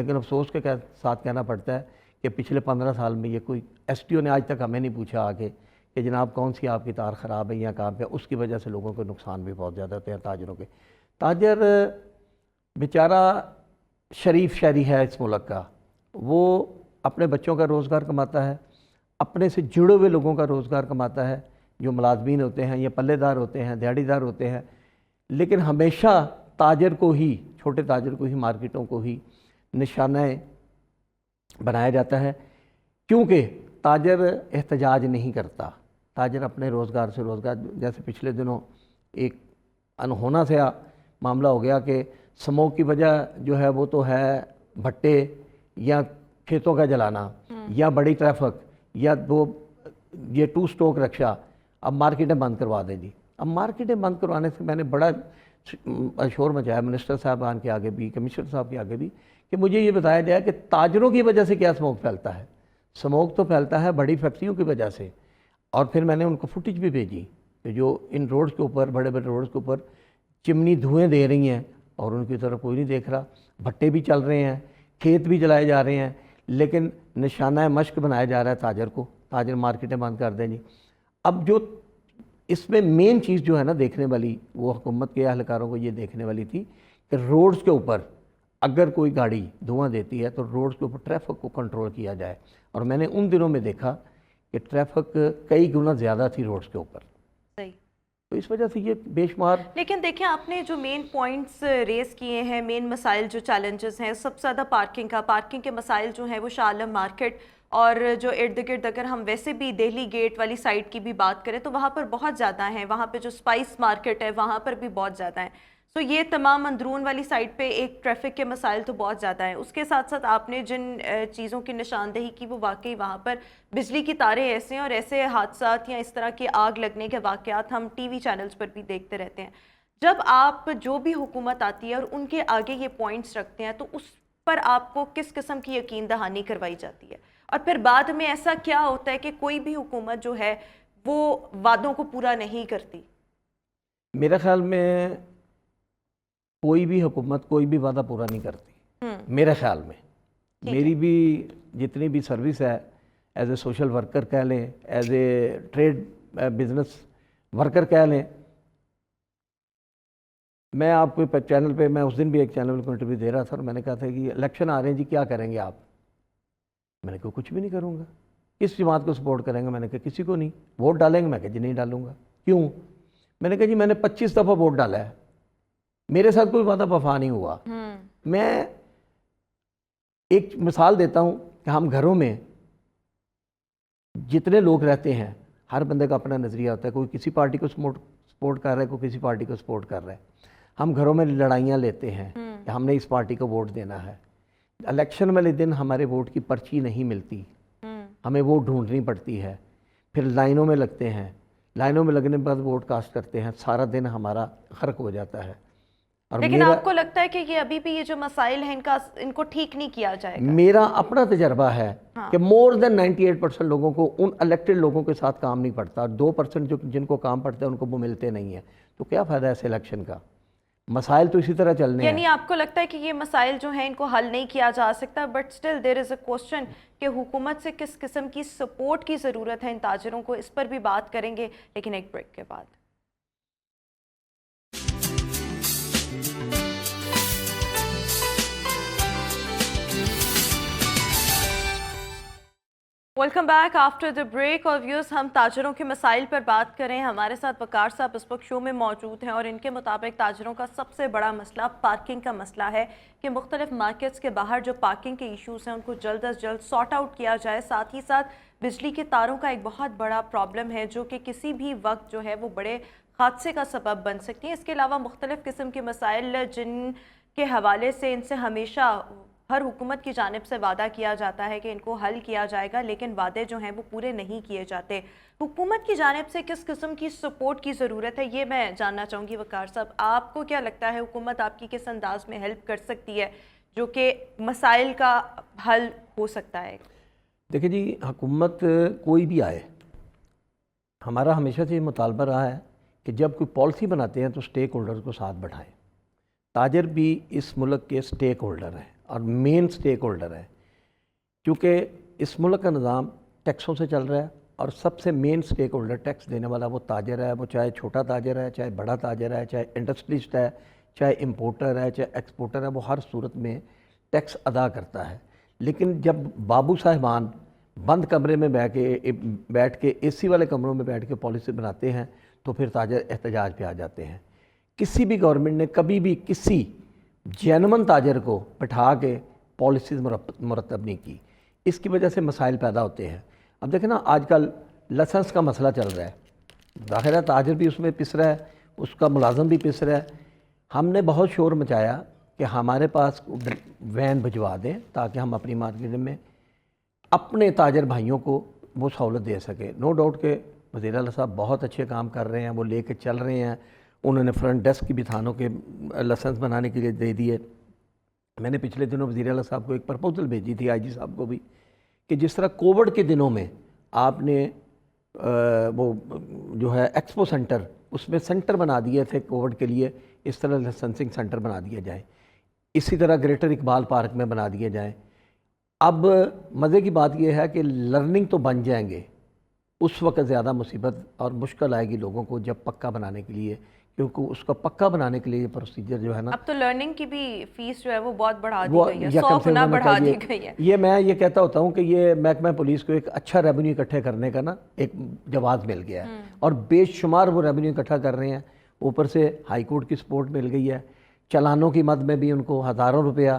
لیکن افسوس کے ساتھ کہنا پڑتا ہے کہ پچھلے 15 سال میں یہ کوئی ایس ٹی او نے آج تک ہمیں نہیں پوچھا آگے کہ جناب کون سی آپ کی تار خراب ہے یا کہاں پہ. اس کی وجہ سے لوگوں کو نقصان بھی بہت زیادہ ہوتے ہیں تاجروں کے. تاجر بیچارہ شریف شہری ہے اس ملک کا, وہ اپنے بچوں کا روزگار کماتا ہے, اپنے سے جڑے ہوئے لوگوں کا روزگار کماتا ہے, جو ملازمین ہوتے ہیں یا پلے دار ہوتے ہیں, دیہڑی دار ہوتے ہیں. لیکن ہمیشہ تاجر کو ہی, چھوٹے تاجر کو ہی, مارکیٹوں کو ہی نشانہ بنایا جاتا ہے, کیونکہ تاجر احتجاج نہیں کرتا. تاجر اپنے روزگار سے روزگار, جیسے پچھلے دنوں ایک انہونا سے معاملہ ہو گیا کہ سموک کی وجہ جو ہے وہ تو ہے بھٹے یا کھیتوں کا جلانا یا بڑی ٹریفک یا وہ یہ 2 اسٹوک رکشا, اب مارکیٹیں بند کروا دیں جی. اب مارکیٹیں بند کروانے سے میں نے بڑا شور مچایا منسٹر صاحبان کے آگے بھی, کمشنر صاحب کے آگے بھی, کہ مجھے یہ بتایا جائے کہ تاجروں کی وجہ سے کیا سموک پھیلتا ہے. سموک تو پھیلتا ہے بڑی فیکٹریوں کی وجہ سے. اور پھر میں نے ان کو فوٹیج بھی بھیجی کہ جو ان روڈز کے اوپر, بڑے بڑے روڈز کے اوپر چمنی دھوئیں دے رہی ہیں اور ان کی طرف کوئی نہیں دیکھ رہا. بھٹے بھی چل رہے ہیں, کھیت بھی جلائے جا رہے ہیں, لیکن نشانہ مشق بنایا جا رہا ہے تاجر کو. تاجر مارکیٹیں بند کر دیں جی. اب جو اس میں مین چیز جو ہے نا دیکھنے والی, وہ حکومت کے اہلکاروں کو یہ دیکھنے والی تھی کہ روڈز کے اوپر اگر کوئی گاڑی دھواں دیتی ہے تو روڈز کے اوپر ٹریفک کو کنٹرول کیا جائے. اور میں نے ان دنوں میں دیکھا کہ ٹریفک کئی گنا زیادہ تھی روڈز کے اوپر. صحیح. تو اس وجہ سے یہ بے شمار. لیکن دیکھیں آپ نے جو مین پوائنٹس ریز کیے ہیں, مین مسائل جو چیلنجز ہیں, سب سے زیادہ پارکنگ کے مسائل جو ہیں وہ شاہ عالم مارکیٹ اور جو ارد گرد, اگر ہم ویسے بھی دہلی گیٹ والی سائڈ کی بھی بات کریں تو وہاں پر بہت زیادہ ہیں. وہاں پہ جو اسپائس مارکیٹ ہے وہاں پر بھی بہت زیادہ ہیں. سو یہ تمام اندرون والی سائڈ پہ ایک ٹریفک کے مسائل تو بہت زیادہ ہیں. اس کے ساتھ ساتھ آپ نے جن چیزوں کی نشاندہی کی وہ واقعی وہاں پر بجلی کی تاریں ایسے ہیں اور ایسے حادثات یا اس طرح کی آگ لگنے کے واقعات ہم ٹی وی چینلز پر بھی دیکھتے رہتے ہیں. جب آپ جو بھی حکومت آتی ہے اور ان کے آگے یہ پوائنٹس رکھتے ہیں تو اس پر آپ کو کس قسم کی یقین دہانی کروائی جاتی ہے, اور پھر بعد میں ایسا کیا ہوتا ہے کہ کوئی بھی حکومت جو ہے وہ وعدوں کو پورا نہیں کرتی؟ میرے خیال میں کوئی بھی حکومت کوئی بھی وعدہ پورا نہیں کرتی میرے خیال میں. میری بھی جتنی بھی سروس ہے, ایز اے سوشل ورکر کہہ لیں, as a trade business worker کہہ لیں, میں آپ کو چینل پہ, میں اس دن بھی ایک چینل کو انٹرویو دے رہا تھا اور میں نے کہا تھا کہ الیکشن آ رہے ہیں جی, کیا کریں گے آپ؟ میں نے کہا کچھ بھی نہیں کروں گا. کس جماعت کو سپورٹ کریں گے؟ میں نے کہا کسی کو نہیں. ووٹ ڈالیں گے؟ میں کہا جی نہیں ڈالوں گا. کیوں؟ میں نے کہا جی میں نے 25 دفعہ ووٹ ڈالا ہے, میرے ساتھ کوئی وعدہ وفا نہیں ہوا. میں ایک مثال دیتا ہوں کہ ہم گھروں میں جتنے لوگ رہتے ہیں, ہر بندے کا اپنا نظریہ ہوتا ہے. کوئی کسی پارٹی کو سپورٹ کر رہا ہے, کوئی کسی پارٹی کو سپورٹ کر رہا ہے. ہم گھروں میں لڑائیاں لیتے ہیں کہ ہم نے اس پارٹی کو ووٹ دینا ہے. الیکشن والے دن ہمارے ووٹ کی پرچی نہیں ملتی, ہمیں ووٹ ڈھونڈنی پڑتی ہے. پھر لائنوں میں لگتے ہیں, لائنوں میں لگنے کے بعد ووٹ کاسٹ کرتے ہیں. سارا دن ہمارا خرق ہو جاتا ہے. اور لیکن آپ کو لگتا ہے کہ یہ ابھی بھی یہ جو مسائل ہیں ان کو ٹھیک نہیں کیا جائے گا؟ میرا اپنا تجربہ ہے کہ مور دین 98% لوگوں کو ان الیکٹڈ لوگوں کے ساتھ کام نہیں پڑتا, اور 2% جو جن کو کام پڑتا ہے ان کو وہ ملتے نہیں ہیں. تو کیا فائدہ ہے اس الیکشن کا؟ مسائل تو اسی طرح چلنے ہیں. یعنی آپ کو لگتا ہے کہ یہ مسائل جو ہیں ان کو حل نہیں کیا جا سکتا, but still there is a question کہ حکومت سے کس قسم کی سپورٹ کی ضرورت ہے ان تاجروں کو. اس پر بھی بات کریں گے لیکن ایک بریک کے بعد. Welcome back after the break. اور ویوز, ہم تاجروں کے مسائل پر بات کریں. ہمارے ساتھ وقار صاحب اس وقت شو میں موجود ہیں اور ان کے مطابق تاجروں کا سب سے بڑا مسئلہ پارکنگ کا مسئلہ ہے کہ مختلف مارکیٹس کے باہر جو پارکنگ کے ایشوز ہیں ان کو جلد از جلد سارٹ آؤٹ کیا جائے. ساتھ ہی ساتھ بجلی کے تاروں کا ایک بہت بڑا پرابلم ہے جو کہ کسی بھی وقت جو ہے وہ بڑے حادثے کا سبب بن سکتی ہیں. اس کے علاوہ مختلف قسم کے مسائل جن کے حوالے سے ان سے ہمیشہ ہر حکومت کی جانب سے وعدہ کیا جاتا ہے کہ ان کو حل کیا جائے گا, لیکن وعدے جو ہیں وہ پورے نہیں کیے جاتے. حکومت کی جانب سے کس قسم کی سپورٹ کی ضرورت ہے, یہ میں جاننا چاہوں گی. وقار صاحب, آپ کو کیا لگتا ہے حکومت آپ کی کس انداز میں ہیلپ کر سکتی ہے جو کہ مسائل کا حل ہو سکتا ہے؟ دیکھیں جی, حکومت کوئی بھی آئے, ہمارا ہمیشہ سے یہ مطالبہ رہا ہے کہ جب کوئی پالیسی بناتے ہیں تو سٹیک ہولڈرز کو ساتھ بٹھائیں. تاجر بھی اس ملک کے سٹیک ہولڈر ہیں. اور مین سٹیک ہولڈر ہے، کیونکہ اس ملک کا نظام ٹیکسوں سے چل رہا ہے اور سب سے مین سٹیک ہولڈر ٹیکس دینے والا وہ تاجر ہے، وہ چاہے چھوٹا تاجر ہے، چاہے بڑا تاجر ہے، چاہے انڈسٹریسٹ ہے، چاہے امپورٹر ہے، چاہے ایکسپورٹر ہے، وہ ہر صورت میں ٹیکس ادا کرتا ہے۔ لیکن جب بابو صاحبان بند کمرے میں بیٹھ کے اے سی والے کمروں میں بیٹھ کے پالیسی بناتے ہیں تو پھر تاجر احتجاج پہ آ جاتے ہیں۔ کسی بھی گورنمنٹ نے کبھی بھی کسی جینون تاجر کو بٹھا کے پالیسیز مرتب نہیں کی، اس کی وجہ سے مسائل پیدا ہوتے ہیں۔ اب دیکھیں نا، آج کل لائسنس کا مسئلہ چل رہا ہے، ظاہر ہے تاجر بھی اس میں پس رہا ہے، اس کا ملازم بھی پس رہا ہے۔ ہم نے بہت شور مچایا کہ ہمارے پاس وین بھجوا دیں تاکہ ہم اپنی مارکیٹ میں اپنے تاجر بھائیوں کو وہ سہولت دے سکے۔ نو ڈاؤٹ کہ وزیر اعلیٰ صاحب بہت اچھے کام کر رہے ہیں، وہ لے کے چل رہے ہیں۔ انہوں نے فرنٹ ڈیسک کی بھی تھانوں کے لائسنس بنانے کے لیے دے دیے۔ میں نے پچھلے دنوں وزیر اعلیٰ صاحب کو ایک پرپوزل بھیجی تھی، آئی جی صاحب کو بھی، کہ جس طرح کووڈ کے دنوں میں آپ نے وہ جو ہے ایکسپو سینٹر، اس میں سینٹر بنا دیے تھے کووڈ کے لیے، اس طرح لائسنسنگ سینٹر بنا دیا جائے، اسی طرح گریٹر اقبال پارک میں بنا دیے جائیں۔ اب مزے کی بات یہ ہے کہ لرننگ تو بن جائیں گے، اس وقت زیادہ مصیبت اور مشکل آئے گی لوگوں کو جب پکا بنانے کے لیے، کیونکہ اس کا پکا بنانے کے لیے یہ پروسیجر جو ہے نا، اب تو لرننگ کی بھی فیس جو ہے وہ بہت بڑھا دی وہ گئی ہے، یکم 100 سے گنا انہوں نے بڑھا کہا دی گئی ہے۔ یہ میں یہ کہتا ہوتا ہوں کہ یہ محکمہ پولیس کو ایک اچھا ریونیو اکٹھے کرنے کا نا ایک جواز مل گیا ہے، اور بے شمار وہ ریونیو اکٹھا کر رہے ہیں۔ اوپر سے ہائی کورٹ کی سپورٹ مل گئی ہے، چلانوں کی مد میں بھی ان کو ہزاروں روپیہ۔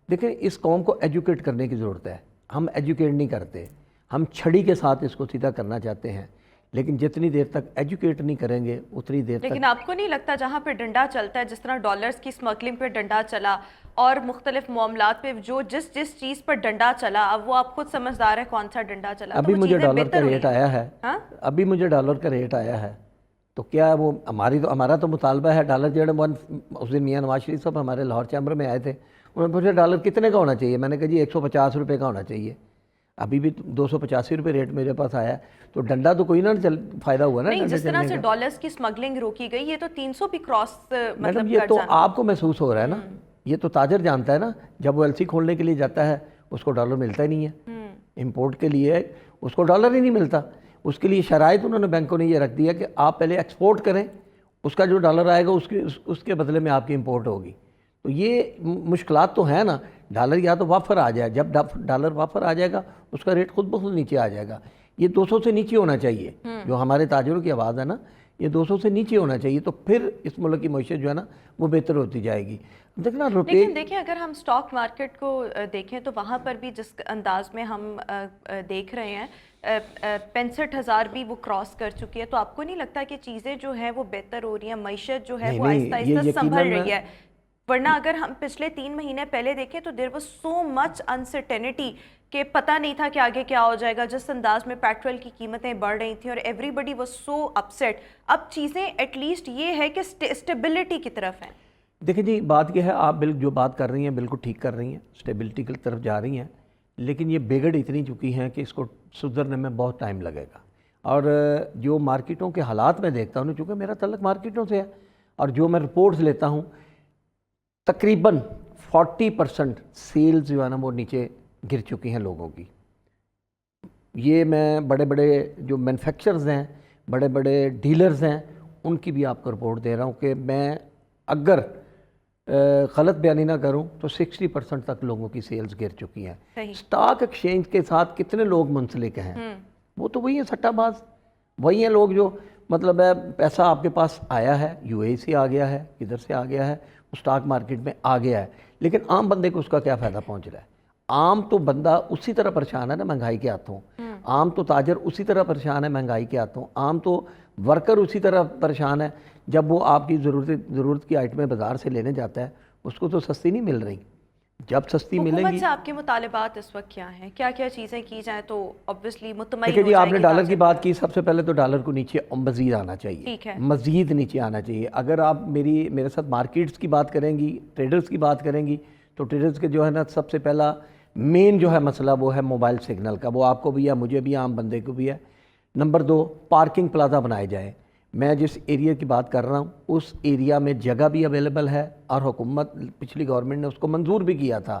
دیکھیں، اس قوم کو ایجوکیٹ کرنے کی ضرورت ہے، ہم ایجوکیٹ نہیں کرتے، ہم چھڑی کے ساتھ اس کو سیدھا کرنا چاہتے ہیں، لیکن جتنی دیر تک ایجوکیٹ نہیں کریں گے اتنی دیر تک۔ لیکن آپ کو نہیں لگتا جہاں پہ ڈنڈا چلتا ہے، جس طرح ڈالرز کی سمگلنگ پہ ڈنڈا چلا اور مختلف معاملات پہ جو جس چیز پر ڈنڈا چلا، اب وہ آپ خود سمجھدار ہے کون سا ڈنڈا چلا، ابھی مجھے ڈالر کا ریٹ آیا ہے، ہاں ابھی مجھے ڈالر کا ریٹ آیا ہے، تو کیا وہ ہمارا تو مطالبہ ہے ڈالر جو ہے اس دن میاں نواز شریف صاحب ہمارے لاہور چیمبر میں آئے تھے، انہوں نے پوچھا ڈالر کتنے کا ہونا چاہیے، میں نے کہا جی 150 روپے کا ہونا چاہیے۔ ابھی بھی 285 روپے ریٹ میرے پاس آیا ہے، تو ڈنڈا تو کوئی نہ فائدہ ہوا نا۔ نہیں، جس طرح سے ڈالرز کی سمگلنگ روکی گئی، یہ تو 300 بھی کراس میڈم یہ تو آپ کو محسوس ہو رہا ہے نا، یہ تو تاجر جانتا ہے نا، جب وہ ایل سی کھولنے کے لیے جاتا ہے اس کو ڈالر ملتا ہی نہیں ہے، امپورٹ کے لیے اس کو ڈالر ہی نہیں ملتا۔ اس کے لیے شرائط انہوں نے بینکوں نے یہ رکھ دیا کہ آپ پہلے ایکسپورٹ کریں، اس کا جو ڈالر آئے گا اس کے بدلے میں آپ کی امپورٹ ہوگی۔ تو یہ مشکلات تو ہیں نا، ڈالر یا تو وافر آ جائے، جب ڈالر وافر آ جائے گا اس کا ریٹ خود بخود نیچے آ جائے گا۔ یہ 200 سے نیچے ہونا چاہیے، جو ہمارے تاجروں کی آواز ہے نا، یہ 200 سے نیچے ہونا چاہیے، تو پھر اس ملک کی معیشت جو ہے نا وہ بہتر ہوتی جائے گی۔ دیکھنا لیکن دیکھیں، اگر ہم سٹاک مارکیٹ کو دیکھیں تو وہاں پر بھی جس انداز میں ہم دیکھ رہے ہیں 65,000 بھی وہ کراس کر چکی ہے، تو آپ کو نہیں لگتا کہ چیزیں جو ہیں وہ بہتر ہو رہی ہیں، معیشت جو ہے وہ آہستہ آہستہ سنبھل رہی ہے؟ ورنہ اگر ہم پچھلے 3 مہینے پہلے دیکھیں تو there was so much uncertainty کہ پتہ نہیں تھا کہ آگے کیا ہو جائے گا، جس انداز میں پیٹرول کی قیمتیں بڑھ رہی تھیں اور everybody was so upset. اب چیزیں ایٹ لیسٹ یہ ہے کہ اسٹیبلٹی کی طرف ہیں۔ دیکھیں جی، بات یہ ہے، آپ جو بات کر رہی ہیں بالکل ٹھیک کر رہی ہیں، اسٹیبلٹی کی طرف جا رہی ہیں، لیکن یہ بگڑ اتنی چکی ہیں کہ اس کو سدھرنے میں بہت ٹائم لگے گا۔ اور جو مارکیٹوں کے حالات میں دیکھتا ہوں، چونکہ میرا تعلق مارکیٹوں سے ہے، اور جو میں رپورٹس لیتا ہوں، تقریباً 40% سیلز جو ہے نا وہ نیچے گر چکی ہیں لوگوں کی۔ یہ میں بڑے بڑے جو مینوفیکچرز ہیں، بڑے بڑے ڈیلرز ہیں، ان کی بھی آپ کو رپورٹ دے رہا ہوں کہ میں اگر غلط بیانی نہ کروں تو 60% تک لوگوں کی سیلز گر چکی ہیں۔ سٹاک ایکسچینج کے ساتھ کتنے لوگ منسلک ہیں؟ وہ تو وہی ہیں سٹہ باز، وہی ہیں لوگ جو مطلب ہے پیسہ آپ کے پاس آیا ہے، یو اے سے آ گیا ہے، کدھر سے آ گیا ہے، سٹاک مارکیٹ میں آ گیا ہے، لیکن عام بندے کو اس کا کیا فائدہ پہنچ رہا ہے؟ عام تو بندہ اسی طرح پریشان ہے نا مہنگائی کے ہاتھوں، عام تو تاجر اسی طرح پریشان ہے مہنگائی کے ہاتھوں، عام تو ورکر اسی طرح پریشان ہے جب وہ آپ کی ضرورت کی آئٹمیں بازار سے لینے جاتا ہے، اس کو تو سستی نہیں مل رہی۔ جب سستی ملیں گی، حکومت سے آپ کے مطالبات اس وقت کیا ہیں؟ کیا کیا چیزیں کی جائیں تو obviously مطمئن دیکھیں ہو جی، آپ جائے نے گی ڈالر کی تاجر؟ بات کی، سب سے پہلے تو ڈالر کو نیچے مزید آنا چاہیے، ٹھیک ہے، مزید نیچے آنا چاہیے۔ اگر آپ میرے ساتھ مارکیٹس کی بات کریں گی، ٹریڈرز کی بات کریں گی، تو ٹریڈرز کے جو ہے نا سب سے پہلا مین جو ہے مسئلہ وہ ہے موبائل سگنل کا، وہ آپ کو بھی ہے، مجھے بھی، عام بندے کو بھی ہے۔ نمبر 2، پارکنگ پلازا بنائے جائیں۔ میں جس ایریا کی بات کر رہا ہوں اس ایریا میں جگہ بھی اویلیبل ہے، اور حکومت پچھلی گورنمنٹ نے اس کو منظور بھی کیا تھا،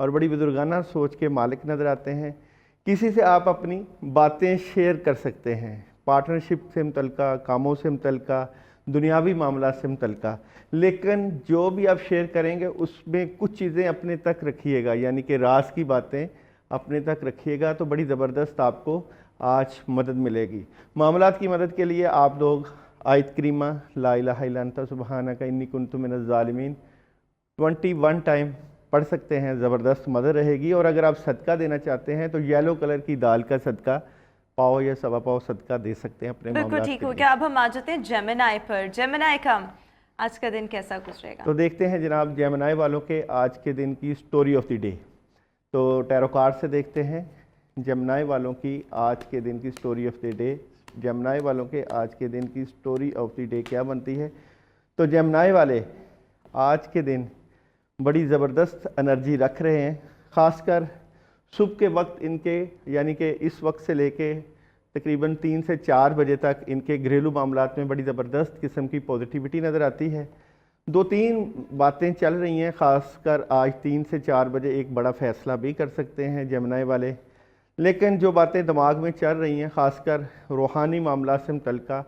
اور بڑی بزرگانہ سوچ کے مالک نظر آتے ہیں. کسی سے آپ اپنی باتیں شیئر کر سکتے ہیں، پارٹنرشپ سے متعلقہ، کاموں سے متعلقہ، دنیاوی معاملات سے متعلقہ، لیکن جو بھی آپ شیئر کریں گے اس میں کچھ چیزیں اپنے تک رکھیے گا، یعنی کہ راز کی باتیں اپنے تک رکھیے گا، تو بڑی زبردست آپ کو آج مدد ملے گی. معاملات کی مدد کے لیے آپ لوگ آیت کریمہ لا الہ الا انت سبحانک انی کنت من الظالمین 21 ٹائم پڑھ سکتے ہیں، زبردست مدد رہے گی. اور اگر آپ صدقہ دینا چاہتے ہیں تو یلو کلر کی دال کا صدقہ پاؤ یا سوا پاؤ صدقہ دے سکتے ہیں اپنے بالکل معاملات ٹھیک کے ہو لیے. گیا. اب ہم آ جاتے ہیں جیمنائی پر. جیمنائی کا آج کا دن کیسا گزرے گا؟ تو دیکھتے ہیں جناب جیمنائی والوں کے آج کے دن کی سٹوری آف دی ڈے. تو ٹیرو کارڈ سے دیکھتے ہیں جیمنائی والوں کی آج کے دن کی سٹوری آف دی ڈے. جیمنائی والوں کے آج کے دن کی سٹوری آف دی ڈے کیا بنتی ہے؟ تو جیمنائی والے آج کے دن بڑی زبردست انرجی رکھ رہے ہیں، خاص کر صبح کے وقت ان کے، یعنی کہ اس وقت سے لے کے تقریباً 3 سے 4 بجے تک ان کے گھریلو معاملات میں بڑی زبردست قسم کی پوزیٹیوٹی نظر آتی ہے. 2-3 باتیں چل رہی ہیں، خاص کر آج 3 سے 4 بجے ایک بڑا فیصلہ بھی کر سکتے ہیں جیمنائی والے. لیکن جو باتیں دماغ میں چل رہی ہیں خاص کر روحانی معاملات سے متعلقہ،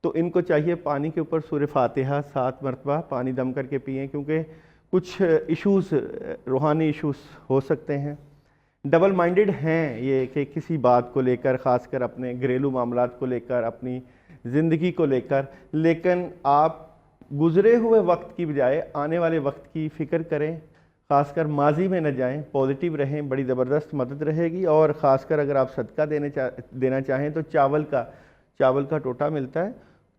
تو ان کو چاہیے پانی کے اوپر سورہ فاتحہ 7 مرتبہ پانی دم کر کے پئیں، کیونکہ کچھ ایشوز، روحانی ایشوز ہو سکتے ہیں. ڈبل مائنڈڈ ہیں یہ کہ کسی بات کو لے کر، خاص کر اپنے گھریلو معاملات کو لے کر، اپنی زندگی کو لے کر، لیکن آپ گزرے ہوئے وقت کی بجائے آنے والے وقت کی فکر کریں، خاص کر ماضی میں نہ جائیں، پازیٹیو رہیں، بڑی زبردست مدد رہے گی. اور خاص کر اگر آپ صدقہ دینا چاہیں تو چاول کا ٹوٹا ملتا ہے،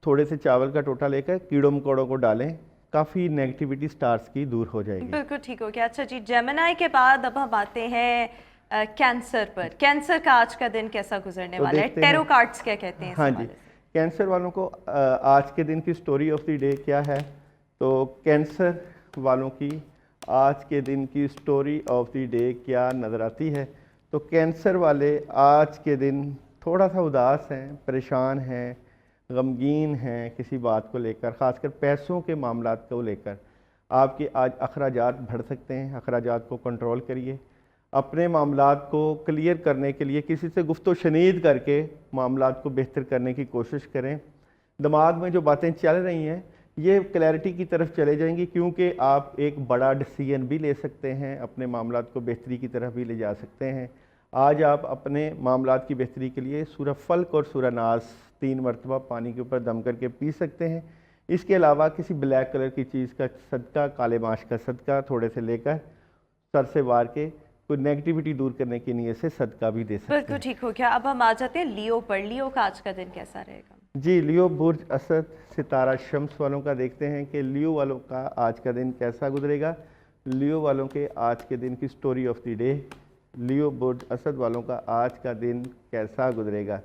تھوڑے سے چاول کا ٹوٹا لے کر کیڑوں مکوڑوں کو ڈالیں، کافی نیگیٹیوٹی سٹارز کی دور ہو جائے گی. بالکل ٹھیک ہو گیا. اچھا جی، جیمنائی کے بعد اب ہم آتے ہیں کینسر پر. کینسر کا آج کا دن کیسا گزرنے والا ہے؟ ٹیرو کارڈز کیا کہتے ہیں اس ہاں حوالے جی، سے؟ کینسر والوں کو آج کے دن کی سٹوری آف دی ڈے کیا ہے؟ تو کینسر والوں کی آج کے دن کی سٹوری آف دی ڈے کیا نظر آتی ہے؟ تو کینسر والے آج کے دن تھوڑا سا اداس ہیں، پریشان ہیں، غمگین ہیں کسی بات کو لے کر، خاص کر پیسوں کے معاملات کو لے کر. آپ کے آج اخراجات بڑھ سکتے ہیں، اخراجات کو کنٹرول کریے. اپنے معاملات کو کلیئر کرنے کے لیے کسی سے گفت و شنید کر کے معاملات کو بہتر کرنے کی کوشش کریں. دماغ میں جو باتیں چل رہی ہیں یہ کلیئرٹی کی طرف چلے جائیں گی، کیونکہ آپ ایک بڑا ڈیسیژن بھی لے سکتے ہیں، اپنے معاملات کو بہتری کی طرف بھی لے جا سکتے ہیں. آج آپ اپنے معاملات کی بہتری کے لیے سورہ فلق اور سورہ ناس 3 مرتبہ پانی کے اوپر دم کر کے پی سکتے ہیں. اس کے علاوہ کسی بلیک کلر کی چیز کا صدقہ، کالے ماش کا صدقہ تھوڑے سے لے کر سر سے وار کے کوئی نیگیٹیوٹی دور کرنے کی نیت سے صدقہ بھی دے سکتے ہیں. بالکل ٹھیک ہو گیا. اب ہم آ جاتے ہیں لیو پر. لیو کا آج کا دن کیسا رہے گا؟ جی، لیو برج اسد ستارہ شمس والوں کا دیکھتے ہیں کہ لیو والوں کا آج کا دن کیسا گزرے گا. لیو والوں کے آج کے دن کی سٹوری آف دی ڈے. لیو برج اسد والوں کا آج کا دن کیسا گزرے گا؟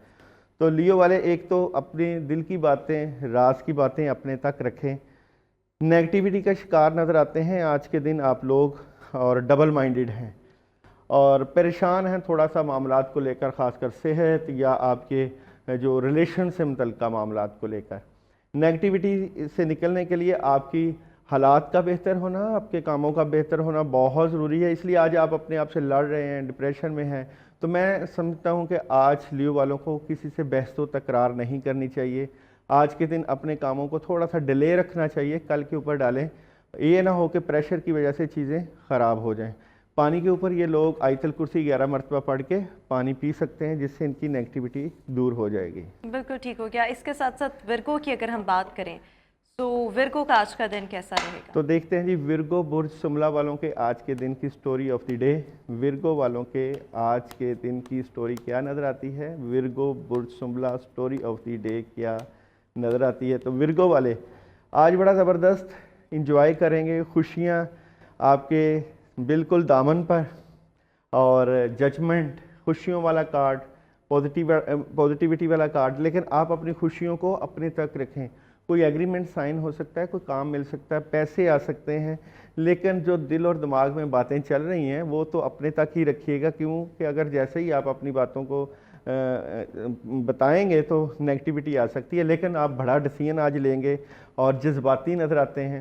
تو لیو والے ایک تو اپنے دل کی باتیں، راز کی باتیں اپنے تک رکھیں. نیگیٹیوٹی کا شکار نظر آتے ہیں آج کے دن آپ لوگ، اور ڈبل مائنڈڈ ہیں اور پریشان ہیں تھوڑا سا معاملات کو لے کر، خاص کر صحت یا آپ کے جو ریلیشن سے متعلقہ معاملات کو لے کر. نیگیٹیوٹی سے نکلنے کے لیے آپ کی حالات کا بہتر ہونا، آپ کے کاموں کا بہتر ہونا بہت ضروری ہے. اس لیے آج آپ اپنے آپ سے لڑ رہے ہیں، ڈپریشن میں ہیں، تو میں سمجھتا ہوں کہ آج لیو والوں کو کسی سے بحث و تکرار نہیں کرنی چاہیے. آج کے دن اپنے کاموں کو تھوڑا سا ڈیلے رکھنا چاہیے، کل کے اوپر ڈالیں. یہ نہ ہو کہ پریشر کی وجہ سے چیزیں خراب ہو جائیں. پانی کے اوپر یہ لوگ آیت الکرسی 11 مرتبہ پڑھ کے پانی پی سکتے ہیں، جس سے ان کی نیگیٹیوٹی دور ہو جائے گی. بالکل ٹھیک ہو گیا. اس کے ساتھ ساتھ ورگو کی اگر ہم بات کریں تو ورگو کا آج کا دن کیسا رہے گا؟ تو دیکھتے ہیں جی، ورگو برج شملہ والوں کے آج کے دن کی story of the day. Virgo والوں کے آج کے دن کی سٹوری کیا نظر آتی ہے؟ Virgo bridge Shimla story of the day کیا نظر آتی ہے؟ تو ورگو والے آج بڑا زبردست انجوائے کریں گے، خوشیاں آپ کے بالکل دامن پر، اور ججمنٹ، خوشیوں والا کارڈ، پازیٹیوٹی والا کارڈ. لیکن آپ اپنی خوشیوں کو اپنے تک رکھیں. کوئی ایگریمنٹ سائن ہو سکتا ہے، کوئی کام مل سکتا ہے، پیسے آ سکتے ہیں، لیکن جو دل اور دماغ میں باتیں چل رہی ہیں وہ تو اپنے تک ہی رکھیے گا. کیوں کہ اگر جیسے ہی آپ اپنی باتوں کو بتائیں گے تو نیگیٹیوٹی آ سکتی ہے. لیکن آپ بڑا ڈیسیژن آج لیں گے اور جذباتی نظر آتے ہیں.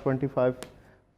25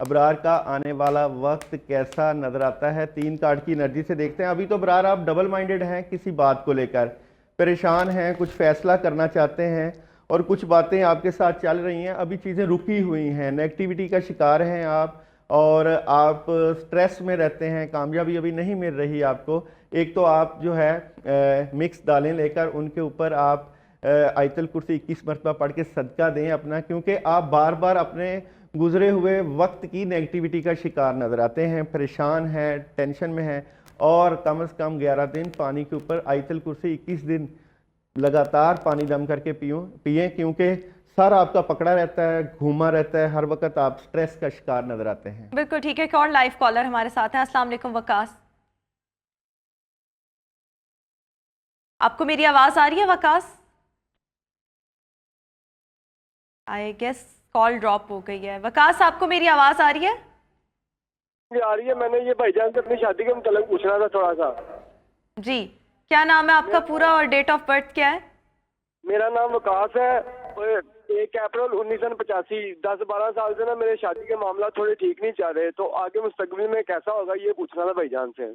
ابرار کا آنے والا وقت کیسا نظر آتا ہے؟ 3 کارڈ کی انرجی سے دیکھتے ہیں۔ ابھی تو ابرار آپ ڈبل مائنڈڈ ہیں، کسی بات کو لے کر پریشان ہیں، کچھ فیصلہ کرنا چاہتے ہیں اور کچھ باتیں آپ کے ساتھ چل رہی ہیں، ابھی چیزیں رکی ہوئی ہیں، نیگیٹیوٹی کا شکار ہیں آپ، اور آپ سٹریس میں رہتے ہیں، کامیابی ابھی نہیں مل رہی آپ کو۔ ایک تو آپ جو ہے مکس دالیں لے کر ان کے اوپر آپ آیت الکرسی 21 مرتبہ پڑھ کے صدقہ دیں اپنا، کیونکہ آپ بار بار اپنے گزرے ہوئے وقت کی نیگیٹیوٹی کا شکار نظر آتے ہیں، پریشان ہیں، ٹینشن میں ہیں، اور کم از کم 11 دن پانی کے اوپر آیت الکرسی 21 دن لگاتار پانی دم کر کے پئیں، کیونکہ سر آپ کا پکڑا رہتا ہے، گھوما رہتا ہے، ہر وقت آپ سٹریس کا شکار نظر آتے ہیں۔ بالکل ٹھیک ہے، ایک اور لائیو کالر ہمارے ساتھ ہیں۔ السلام علیکم وقاص، آپ کو میری آواز آ رہی ہے وقاص؟ آئی گیس کال ڈراپ ہو گئی ہے۔ وقاص آپ کو میری آواز آ رہی ہے؟ آ رہی ہے۔ میں نے یہ بھائی جان سے اپنی شادی کے متعلق پوچھنا تھا تھوڑا سا۔ جی، کیا نام ہے آپ کا پورا اور ڈیٹ آف برتھ کیا ہے؟ میرا نام وقاص ہے، 1 اپریل 1985۔ 10-12 سال سے نا میرے شادی کے معاملات تھوڑے ٹھیک نہیں چل رہے، تو آگے مستقبل میں کیسا ہوگا یہ پوچھنا تھا بھائی جان سے۔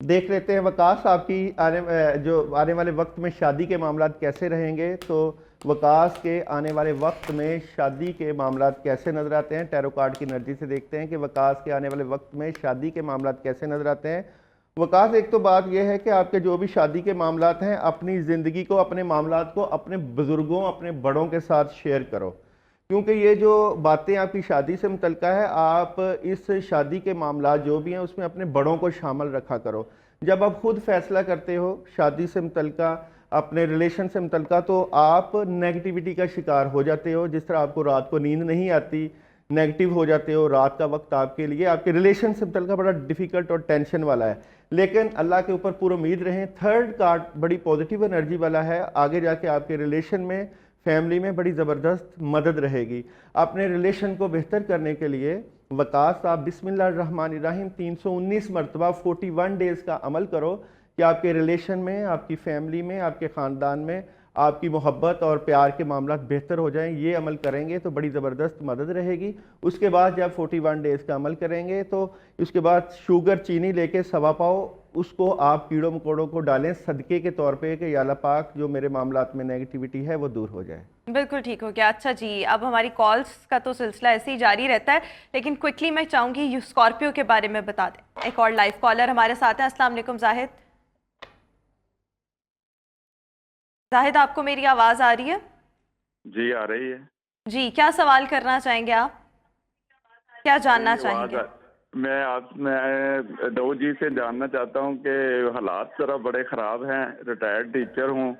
دیکھ لیتے ہیں وقاص آپ کی آنے والے وقت میں شادی کے معاملات کیسے رہیں گے۔ تو وقاص کے آنے والے وقت میں شادی کے معاملات کیسے نظر آتے ہیں، ٹیرو کارڈ کی انرجی سے دیکھتے ہیں کہ وقاص کے آنے والے وقت میں شادی کے معاملات کیسے نظر آتے ہیں۔ وقاص، ایک تو بات یہ ہے کہ آپ کے جو بھی شادی کے معاملات ہیں، اپنی زندگی کو، اپنے معاملات کو اپنے بزرگوں، اپنے بڑوں کے ساتھ شیئر کرو، کیونکہ یہ جو باتیں آپ کی شادی سے متعلقہ ہے، آپ اس شادی کے معاملات جو بھی ہیں اس میں اپنے بڑوں کو شامل رکھا کرو۔ جب آپ خود فیصلہ کرتے ہو شادی سے متعلقہ، اپنے ریلیشن سے متعلقہ، تو آپ نیگیٹیوٹی کا شکار ہو جاتے ہو۔ جس طرح آپ کو رات کو نیند نہیں آتی، نیگیٹیو ہو جاتے ہو، رات کا وقت آپ کے لیے، آپ کے ریلیشن سے متعلقہ بڑا ڈیفیکلٹ اور ٹینشن والا ہے، لیکن اللہ کے اوپر پورا امید رہیں۔ 3rd کارڈ بڑی پوزیٹیو انرجی والا ہے، آگے جا کے آپ کے ریلیشن میں، فیملی میں بڑی زبردست مدد رہے گی۔ اپنے ریلیشن کو بہتر کرنے کے لیے وقاص، آپ بسم اللہ الرحمن الرحیم 319 مرتبہ 41 ڈیز کا عمل کرو کہ آپ کے ریلیشن میں، آپ کی فیملی میں، آپ کے خاندان میں آپ کی محبت اور پیار کے معاملات بہتر ہو جائیں۔ یہ عمل کریں گے تو بڑی زبردست مدد رہے گی۔ اس کے بعد جب 41 ڈیز کا عمل کریں گے تو اس کے بعد شوگر، چینی لے کے 1.25 پاؤ اس کو آپ کیڑوں مکوڑوں کو ڈالیں صدقے کے طور پہ، کہ یا اللہ پاک جو میرے معاملات میں نیگیٹیوٹی ہے وہ دور ہو جائے۔ بالکل ٹھیک ہو گیا۔ اچھا جی، اب ہماری کالز کا تو سلسلہ ایسے ہی جاری رہتا ہے، لیکن کوئکلی میں چاہوں گی اسکارپیو کے بارے میں بتا دیں۔ ایک اور لائیو کالر ہمارے ساتھ ہیں۔ السلام علیکم زاہد۔ زاہد، آپ کو میری آواز آ رہی ہے؟ جی آ رہی ہے۔ جی، کیا سوال کرنا چاہیں گے آپ؟ کیا جاننا چاہیں گے؟ میں دو جی سے جاننا چاہتا ہوں کہ حالات ذرا بڑے خراب ہیں، ریٹائرڈ ٹیچر ہوں،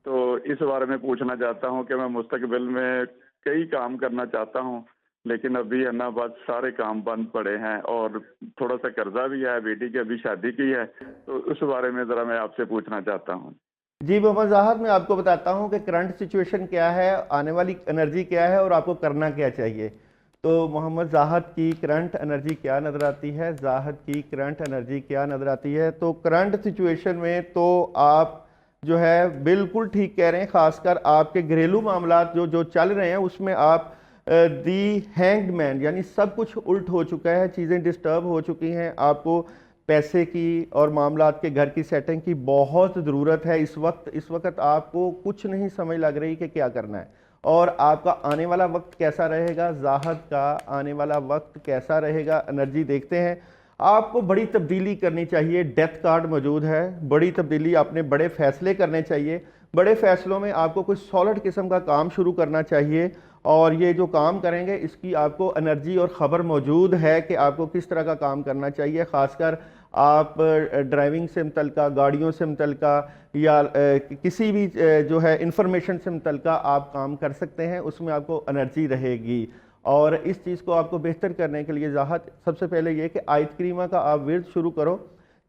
تو اس بارے میں پوچھنا چاہتا ہوں کہ میں مستقبل میں کئی کام کرنا چاہتا ہوں، لیکن ابھی ہے نا بس سارے کام بند پڑے ہیں، اور تھوڑا سا قرضہ بھی ہے، بیٹی کی ابھی شادی کی ہے، تو اس بارے میں ذرا میں آپ سے پوچھنا چاہتا ہوں۔ جی محمد زاہد، میں آپ کو بتاتا ہوں کہ کرنٹ سچویشن کیا ہے، آنے والی انرجی کیا ہے، اور آپ کو کرنا کیا چاہیے۔ تو محمد زاہد کی کرنٹ انرجی کیا نظر آتی ہے؟ زاہد کی کرنٹ انرجی کیا نظر آتی ہے؟ تو کرنٹ سچویشن میں تو آپ جو ہے بالکل ٹھیک کہہ رہے ہیں، خاص کر آپ کے گھریلو معاملات جو چل رہے ہیں اس میں آپ دی ہینگڈ مین، یعنی سب کچھ الٹ ہو چکا ہے، چیزیں ڈسٹرب ہو چکی ہیں، آپ کو پیسے کی اور معاملات کے گھر کی سیٹنگ کی بہت ضرورت ہے اس وقت آپ کو کچھ نہیں سمجھ لگ رہی کہ کیا کرنا ہے، اور آپ کا آنے والا وقت کیسا رہے گا۔ زاہد کا آنے والا وقت کیسا رہے گا، انرجی دیکھتے ہیں۔ آپ کو بڑی تبدیلی کرنی چاہیے، ڈیتھ کارڈ موجود ہے، بڑی تبدیلی، اپنے بڑے فیصلے کرنے چاہیے، بڑے فیصلوں میں آپ کو کوئی سالڈ قسم کا کام شروع کرنا چاہیے، اور یہ جو کام کریں گے اس کی آپ کو انرجی اور خبر موجود ہے کہ آپ کو کس طرح کا کام کرنا چاہیے۔ خاص کر آپ ڈرائیونگ سے متعلقہ، گاڑیوں سے متعلقہ، یا کسی بھی جو ہے انفارمیشن سے متعلقہ آپ کام کر سکتے ہیں، اس میں آپ کو انرجی رہے گی۔ اور اس چیز کو آپ کو بہتر کرنے کے لیے زاہد، سب سے پہلے یہ کہ آیت کریمہ کا آپ ورد شروع کرو،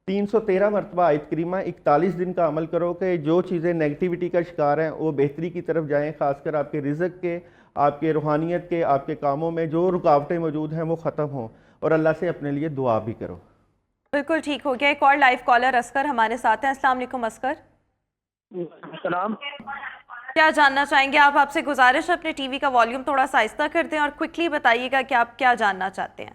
313 مرتبہ آیت کریمہ، 41 دن کا عمل کرو کہ جو چیزیں نیگیٹیوٹی کا شکار ہیں وہ بہتری کی طرف جائیں، خاص کر آپ کے رزق کے، آپ کے روحانیت کے، آپ کے کاموں میں جو رکاوٹیں موجود ہیں وہ ختم ہوں، اور اللہ سے اپنے لیے دعا بھی کرو۔ بالکل ٹھیک ہو گیا۔ ایک اور لائیو کالر اسکر ہمارے ساتھ ہیں۔ السلام علیکم اسکر۔ السلام۔ کیا جاننا چاہیں گے آپ؟ آپ سے گزارش ہے اپنے ٹی وی کا والیوم تھوڑا سا آہستہ کر دیں اور کوئکلی بتائیے گا کہ آپ کیا جاننا چاہتے ہیں۔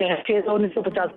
1950